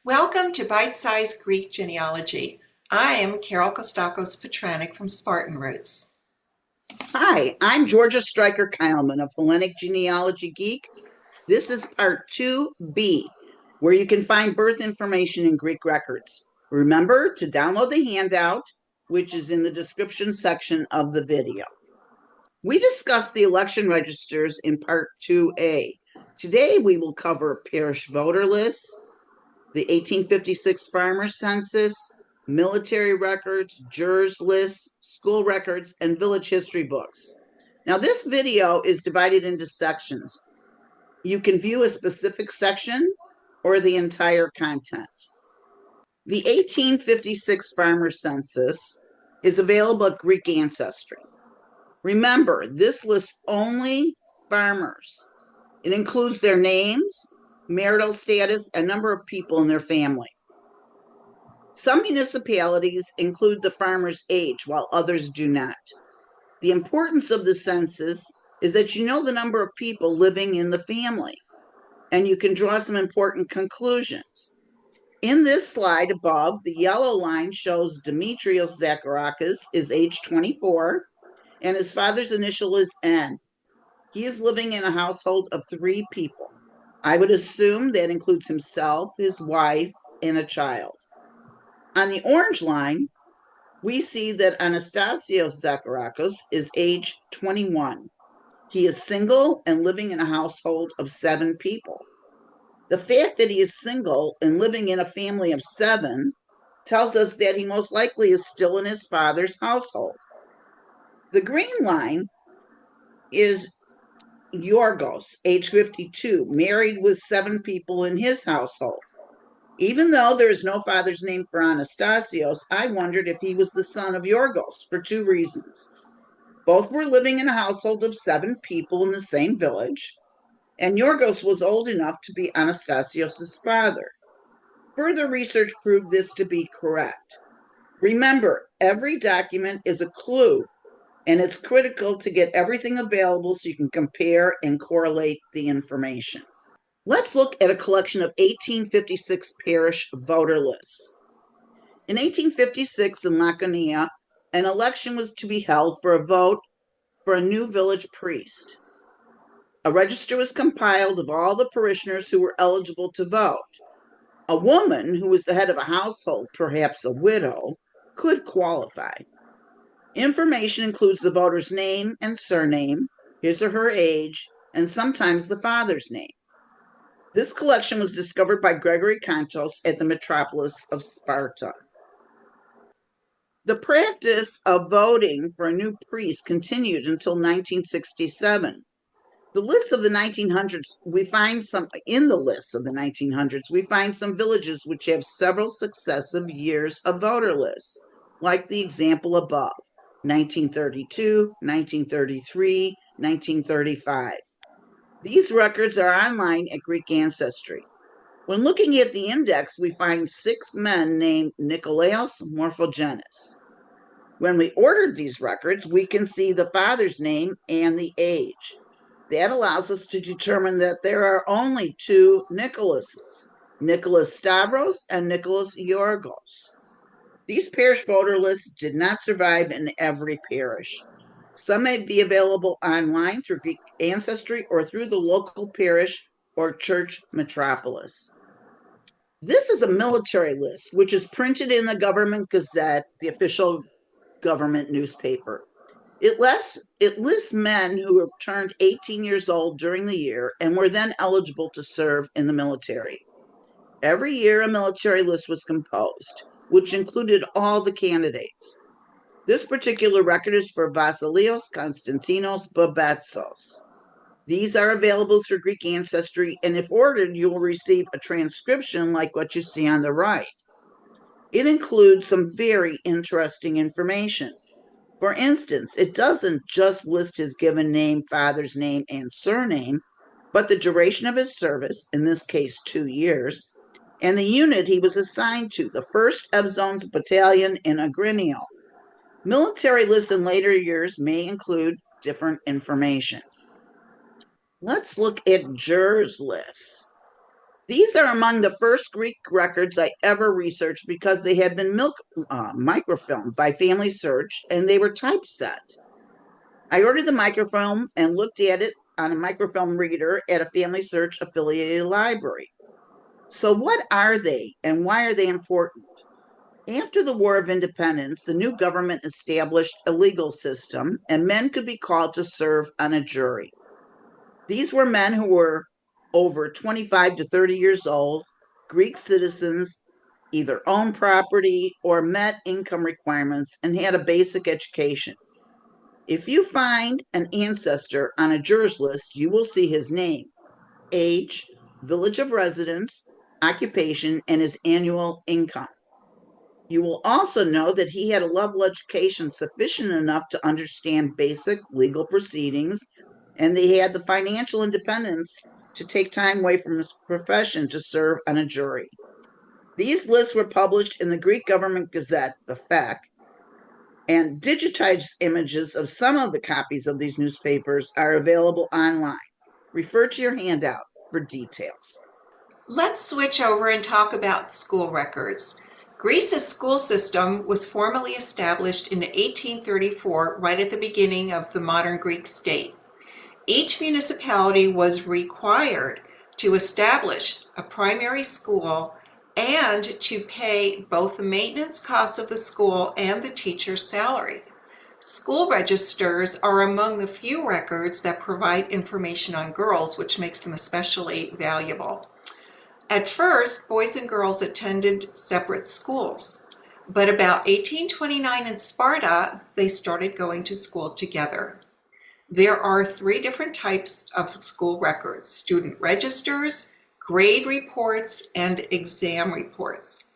Welcome to Bite-Sized Greek Genealogy. I am Carol Kostakos Petranek from Spartan Roots. Hi, I'm Georgia Stryker Keilman of Hellenic Genealogy Geek. This is part 2B, where you can find birth information in Greek records. Remember to download the handout, which is in the description section of the video. We discussed the election registers in part 2A. Today we will cover parish voter lists, the 1856 farmer census, military records, jurors lists, school records, and village history books. Now, this video is divided into sections. You can view a specific section or the entire content. The 1856 farmer census is available at Greek Ancestry. Remember, this lists only farmers. It includes their names, marital status, and number of people in their family. Some municipalities include the farmer's age, while others do not. The importance of the census is that you know the number of people living in the family, and you can draw some important conclusions. In this slide above, the yellow line shows Demetrios Zacharakis is age 24, and his father's initial is N. He is living in a household of 3 people. I would assume that includes himself, his wife, and a child. On the orange line, we see that Anastasios Zacharakis is age 21. He is single and living in a household of 7 people. The fact that he is single and living in a family of 7 tells us that he most likely is still in his father's household. The green line is Yorgos, age 52, married with 7 people in his household. Even though there is no father's name for Anastasios, I wondered if he was the son of Yorgos for 2 reasons. Both were living in a household of 7 people in the same village, and Yorgos was old enough to be Anastasios' father. Further research proved this to be correct. Remember, every document is a clue, and it's critical to get everything available so you can compare and correlate the information. Let's look at a collection of 1856 parish voter lists. In 1856 in Laconia, an election was to be held for a vote for a new village priest. A register was compiled of all the parishioners who were eligible to vote. A woman who was the head of a household, perhaps a widow, could qualify. Information includes the voter's name and surname, his or her age, and sometimes the father's name. This collection was discovered by Gregory Kontos at the metropolis of Sparta. The practice of voting for a new priest continued until 1967. The list of the 1900s, we find some villages which have several successive years of voter lists, like the example above, 1932, 1933, 1935. These records are online at Greek Ancestry. When looking at the index, we find 6 men named Nikolaos Morphogenes. When we ordered these records, we can see the father's name and the age. That allows us to determine that there are only 2 Nicolases, Nicholas Stavros and Nicholas Yorgos. These parish voter lists did not survive in every parish. Some may be available online through Greek Ancestry or through the local parish or church metropolis. This is a military list, which is printed in the Government Gazette, the official government newspaper. It lists men who have turned 18 years old during the year and were then eligible to serve in the military. Every year, a military list was composed, which included all the candidates. This particular record is for Vasilios Konstantinos Babetsos. These are available through Greek Ancestry, and if ordered, you will receive a transcription like what you see on the right. It includes some very interesting information. For instance, it doesn't just list his given name, father's name, and surname, but the duration of his service, in this case 2 years, and the unit he was assigned to, the 1st Evzones Battalion in Agrinio. Military lists in later years may include different information. Let's look at jurors lists. These are among the first Greek records I ever researched because they had been microfilmed by Family Search and they were typeset. I ordered the microfilm and looked at it on a microfilm reader at a Family Search affiliated library. So, what are they and why are they important? After the War of Independence, the new government established a legal system, and men could be called to serve on a jury. These were men who were over 25 to 30 years old, Greek citizens, either owned property or met income requirements, and had a basic education. If you find an ancestor on a juror's list, you will see his name, age, village of residence, occupation, and his annual income. You will also know that he had a level education sufficient enough to understand basic legal proceedings, and they had the financial independence to take time away from his profession to serve on a jury. These lists were published in the Greek government gazette, the FAQ, and digitized images of some of the copies of these newspapers are available online. Refer to your handout for details. Let's switch over and talk about school records. Greece's school system was formally established in 1834, right at the beginning of the modern Greek state. Each municipality was required to establish a primary school and to pay both the maintenance costs of the school and the teacher's salary. School registers are among the few records that provide information on girls, which makes them especially valuable. At first, boys and girls attended separate schools, but about 1829 in Sparta, they started going to school together. There are three different types of school records: student registers, grade reports, and exam reports.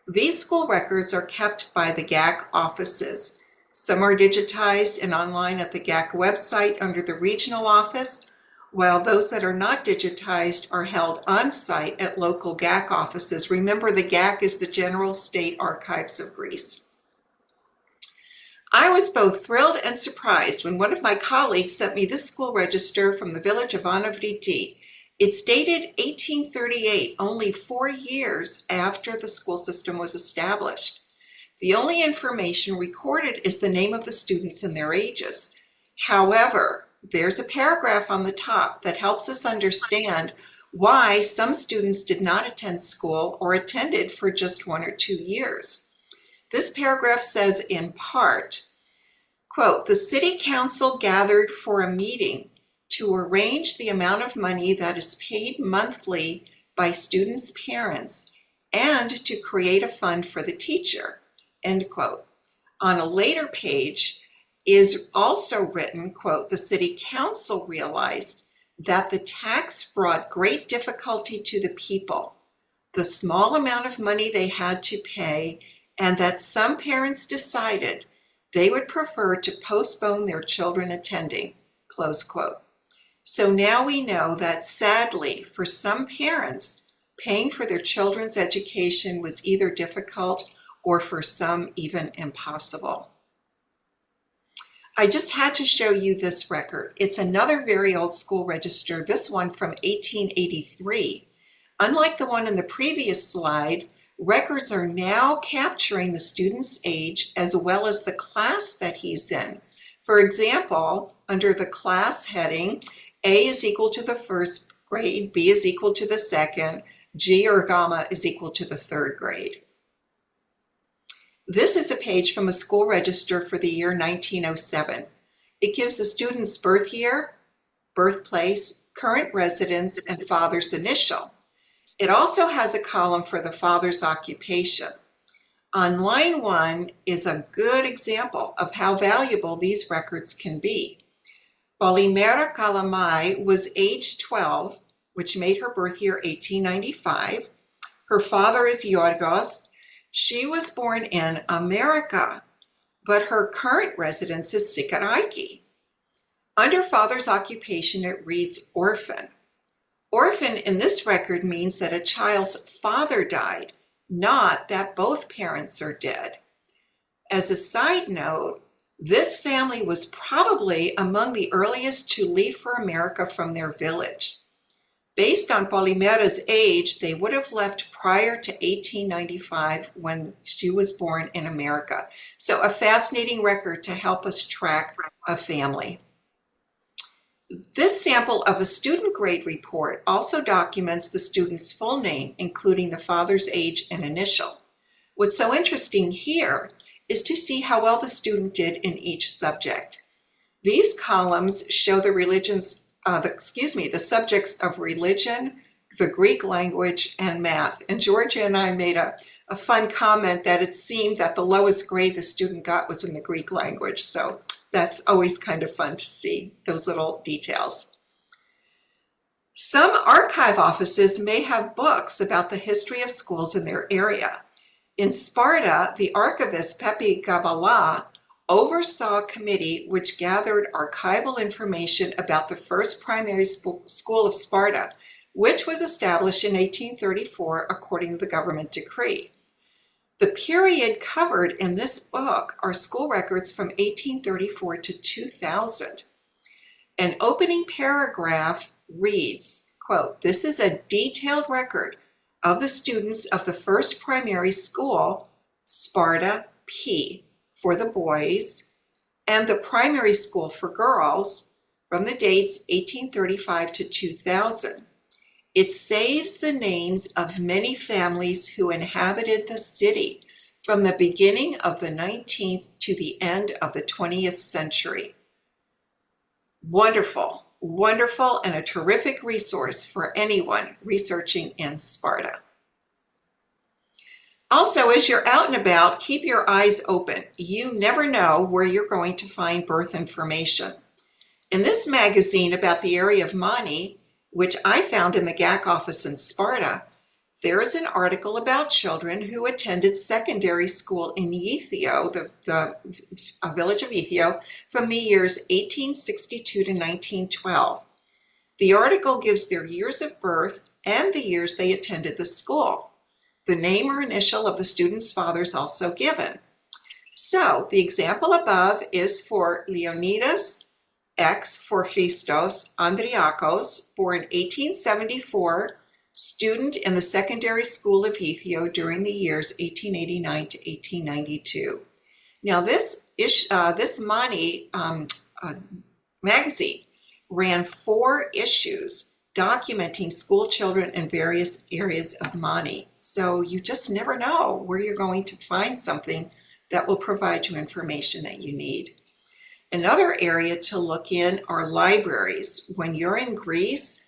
These school records are kept by the GAC offices. Some are digitized and online at the GAC website under the regional office, while those that are not digitized are held on site at local GAC offices. Remember, the GAC is the General State Archives of Greece. I was both thrilled and surprised when one of my colleagues sent me this school register from the village of Anavriti. It's dated 1838, only 4 years after the school system was established. The only information recorded is the name of the students and their ages. However, there's a paragraph on the top that helps us understand why some students did not attend school or attended for just 1 or 2 years. This paragraph says in part, quote, "The city council gathered for a meeting to arrange the amount of money that is paid monthly by students' parents and to create a fund for the teacher," end quote. On a later page is also written, quote, "The city council realized that the tax brought great difficulty to the people, the small amount of money they had to pay, and that some parents decided they would prefer to postpone their children attending," close quote. So now we know that sadly, for some parents, paying for their children's education was either difficult or for some even impossible. I just had to show you this record. It's another very old school register, this one from 1883. Unlike the one in the previous slide, records are now capturing the student's age as well as the class that he's in. For example, under the class heading, A is equal to the first grade, B is equal to the second, G or gamma is equal to the third grade. This is a page from a school register for the year 1907. It gives the student's birth year, birthplace, current residence, and father's initial. It also has a column for the father's occupation. On line 1 is a good example of how valuable these records can be. Polymera Kalamai was age 12, which made her birth year 1895. Her father is Yorgos. She was born in America, but her current residence is Sikaraiki. Under father's occupation, it reads orphan. Orphan in this record means that a child's father died, not that both parents are dead. As a side note, this family was probably among the earliest to leave for America from their village. Based on Polimera's age, they would have left prior to 1895 when she was born in America. So a fascinating record to help us track a family. This sample of a student grade report also documents the student's full name, including the father's age and initial. What's so interesting here is to see how well the student did in each subject. These columns show the subjects of religion, the Greek language, and math. And Georgia and I made a fun comment that it seemed that the lowest grade the student got was in the Greek language. So that's always kind of fun to see those little details. Some archive offices may have books about the history of schools in their area. In Sparta, the archivist Pepi Gavala oversaw a committee which gathered archival information about the first primary school of Sparta, which was established in 1834 according to the government decree. The period covered in this book are school records from 1834 to 2000. An opening paragraph reads, quote, "This is a detailed record of the students of the first primary school, Sparta P, for the boys, and the primary school for girls from the dates 1835 to 2000. It saves the names of many families who inhabited the city from the beginning of the 19th to the end of the 20th century. Wonderful, wonderful, and a terrific resource for anyone researching in Sparta. Also, as you're out and about, keep your eyes open. You never know where you're going to find birth information. In this magazine about the area of Mani, which I found in the GAC office in Sparta, there is an article about children who attended secondary school in Yethio, the village of Yethio, from the years 1862 to 1912. The article gives their years of birth and the years they attended the school. The name or initial of the student's father is also given. So the example above is for Leonidas X for Christos Andriakos, born 1874, student in the secondary school of Yethio during the years 1889 to 1892. Now this Mani magazine ran 4 issues documenting school children in various areas of Mani. So you just never know where you're going to find something that will provide you information that you need. Another area to look in are libraries. When you're in Greece,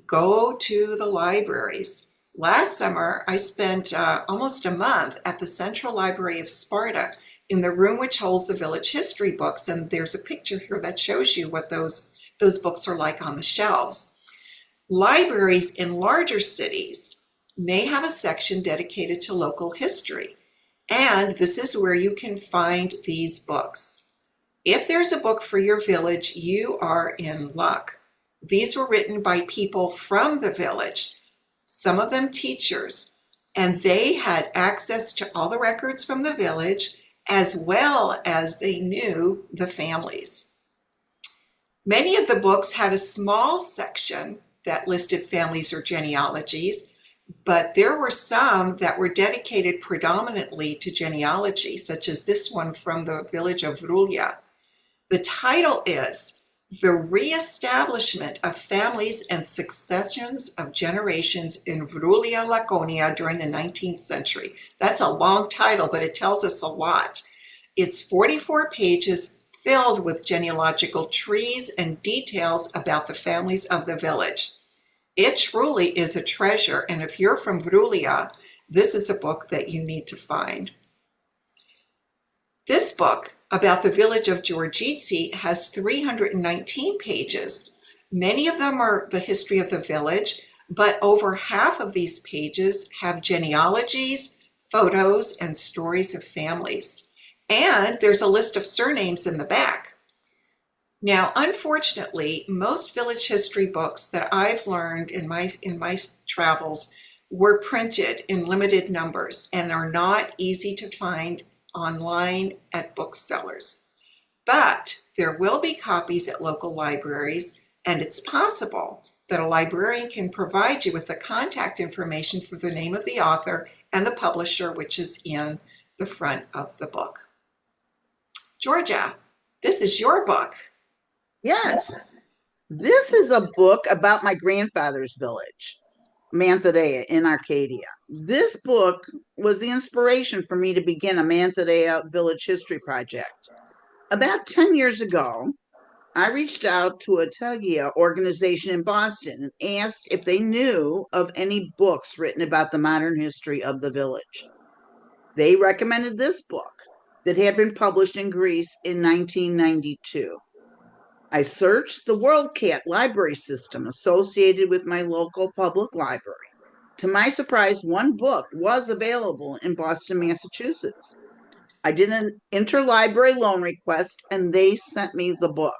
go to the libraries. Last summer, I spent almost a month at the Central Library of Sparta in the room which holds the village history books, and there's a picture here that shows you what those books are like on the shelves. Libraries in larger cities may have a section dedicated to local history, and this is where you can find these books. If there's a book for your village, you are in luck. These were written by people from the village, some of them teachers, and they had access to all the records from the village as well as they knew the families. Many of the books had a small section that listed families or genealogies, but there were some that were dedicated predominantly to genealogy, such as this one from the village of Vroulia. The title is The Reestablishment of Families and Successions of Generations in Vroulia, Laconia during the 19th century. That's a long title, but it tells us a lot. It's 44 pages filled with genealogical trees and details about the families of the village. It truly is a treasure, and if you're from Vroulia, this is a book that you need to find. This book about the village of Georgici has 319 pages. Many of them are the history of the village, but over half of these pages have genealogies, photos, and stories of families. And there's a list of surnames in the back. Now, unfortunately, most village history books that I've learned in my travels were printed in limited numbers and are not easy to find online at booksellers. But there will be copies at local libraries, and it's possible that a librarian can provide you with the contact information for the name of the author and the publisher, which is in the front of the book. Georgia, this is your book. Yes. This is a book about my grandfather's village, Manthadea in Arcadia. This book was the inspiration for me to begin a Manthadea Village History Project. About 10 years ago, I reached out to a Tagia organization in Boston and asked if they knew of any books written about the modern history of the village. They recommended this book that had been published in Greece in 1992. I searched the WorldCat library system associated with my local public library. To my surprise, one book was available in Boston, Massachusetts. I did an interlibrary loan request and they sent me the book.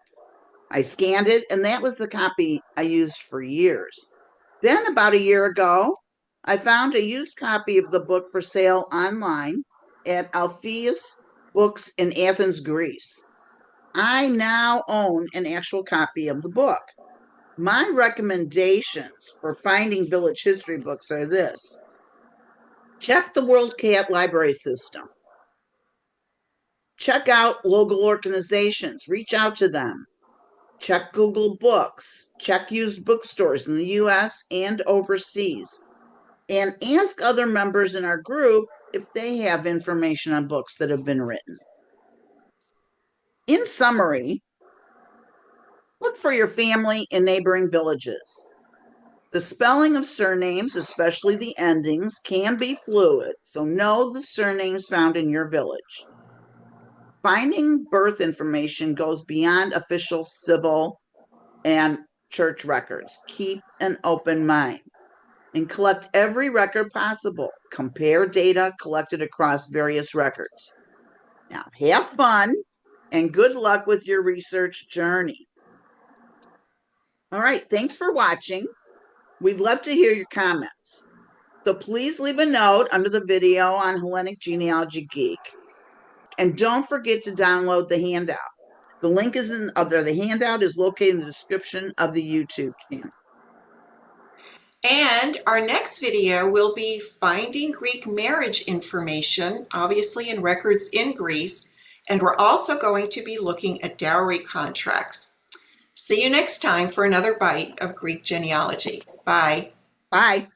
I scanned it and that was the copy I used for years. Then, about a year ago, I found a used copy of the book for sale online at Alpheus Books in Athens, Greece. I now own an actual copy of the book. My recommendations for finding village history books are this. Check the WorldCat library system. Check out local organizations. Reach out to them. Check Google Books. Check used bookstores in the US and overseas. And ask other members in our group if they have information on books that have been written. In summary, look for your family in neighboring villages. The spelling of surnames, especially the endings, can be fluid, so know the surnames found in your village. Finding birth information goes beyond official civil and church records. Keep an open mind and collect every record possible. Compare data collected across various records. Now, have fun and good luck with your research journey. All right, thanks for watching. We'd love to hear your comments. So please leave a note under the video on Hellenic Genealogy Geek. And don't forget to download the handout. The link is the handout is located in the description of the YouTube channel. And our next video will be finding Greek marriage information, obviously in records in Greece, and we're also going to be looking at dowry contracts. See you next time for another bite of Greek genealogy. Bye. Bye.